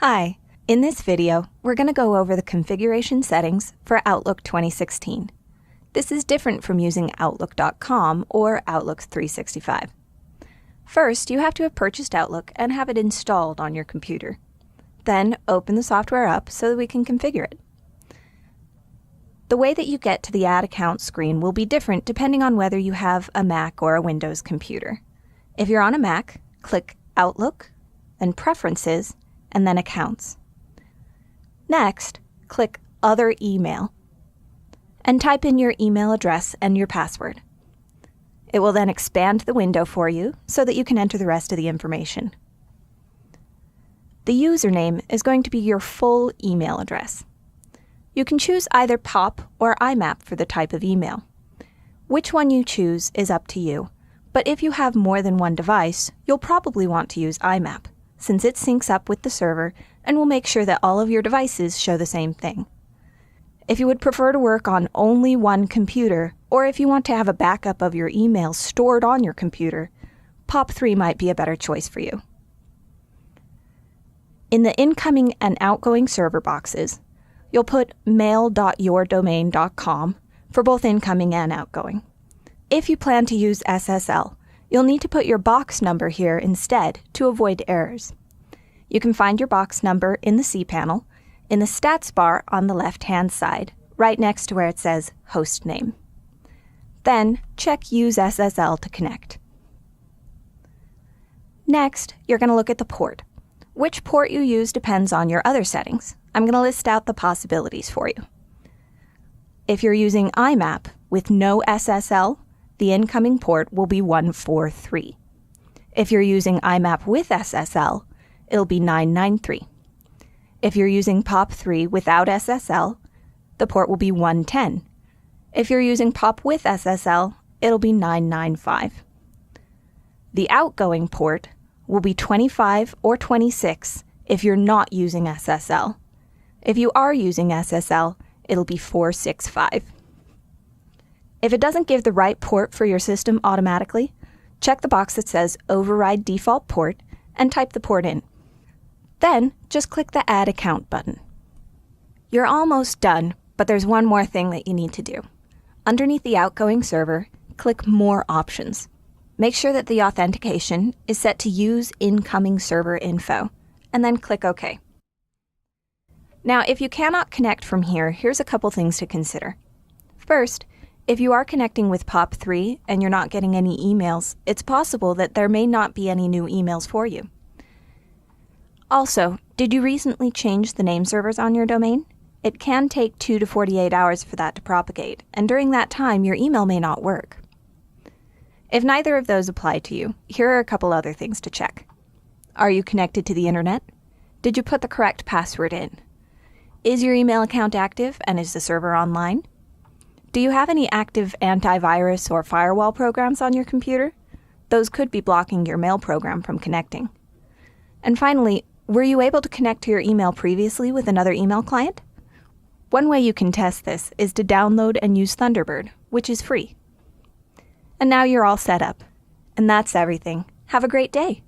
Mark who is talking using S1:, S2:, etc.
S1: Hi, in this video, we're going to go over the configuration settings for Outlook 2016. This is different from using Outlook.com or Outlook 365. First, you have to have purchased Outlook and have it installed on your computer. Then, open the software up so that we can configure it. The way that you get to the Add Account screen will be different depending on whether you have a Mac or a Windows computer. If you're on a Mac, click Outlook, then Preferences, and then Accounts. Next, click Other Email, and type in your email address and your password. It will then expand the window for you so that you can enter the rest of the information. The username is going to be your full email address. You can choose either POP or IMAP for the type of email. Which one you choose is up to you, but if you have more than one device, you'll probably want to use IMAP, since it syncs up with the server and will make sure that all of your devices show the same thing. If you would prefer to work on only one computer, or if you want to have a backup of your emails stored on your computer, POP3 might be a better choice for you. In the incoming and outgoing server boxes, you'll put mail.yourdomain.com for both incoming and outgoing. If you plan to use SSL, you'll need to put your box number here instead to avoid errors. You can find your box number in the cPanel, in the stats bar on the left-hand side, right next to where it says host name. Then, check Use SSL to connect. Next, you're going to look at the port. Which port you use depends on your other settings. I'm going to list out the possibilities for you. If you're using IMAP with no SSL, the incoming port will be 143. If you're using IMAP with SSL, it'll be 993. If you're using POP3 without SSL, the port will be 110. If you're using POP with SSL, it'll be 995. The outgoing port will be 25 or 26 if you're not using SSL. If you are using SSL, it'll be 465. If it doesn't give the right port for your system automatically, check the box that says Override Default Port and type the port in. Then, just click the Add Account button. You're almost done, but there's one more thing that you need to do. Underneath the outgoing server, click More Options. Make sure that the authentication is set to Use Incoming Server Info, and then click OK. Now, if you cannot connect from here, here's a couple things to consider. First, if you are connecting with POP3 and you're not getting any emails, it's possible that there may not be any new emails for you. Also, did you recently change the name servers on your domain? It can take 2 to 48 hours for that to propagate, and during that time, your email may not work. If neither of those apply to you, here are a couple other things to check. Are you connected to the internet? Did you put the correct password in? Is your email account active and is the server online? Do you have any active antivirus or firewall programs on your computer? Those could be blocking your mail program from connecting. And finally, were you able to connect to your email previously with another email client? One way you can test this is to download and use Thunderbird, which is free. And now you're all set up. And that's everything. Have a great day.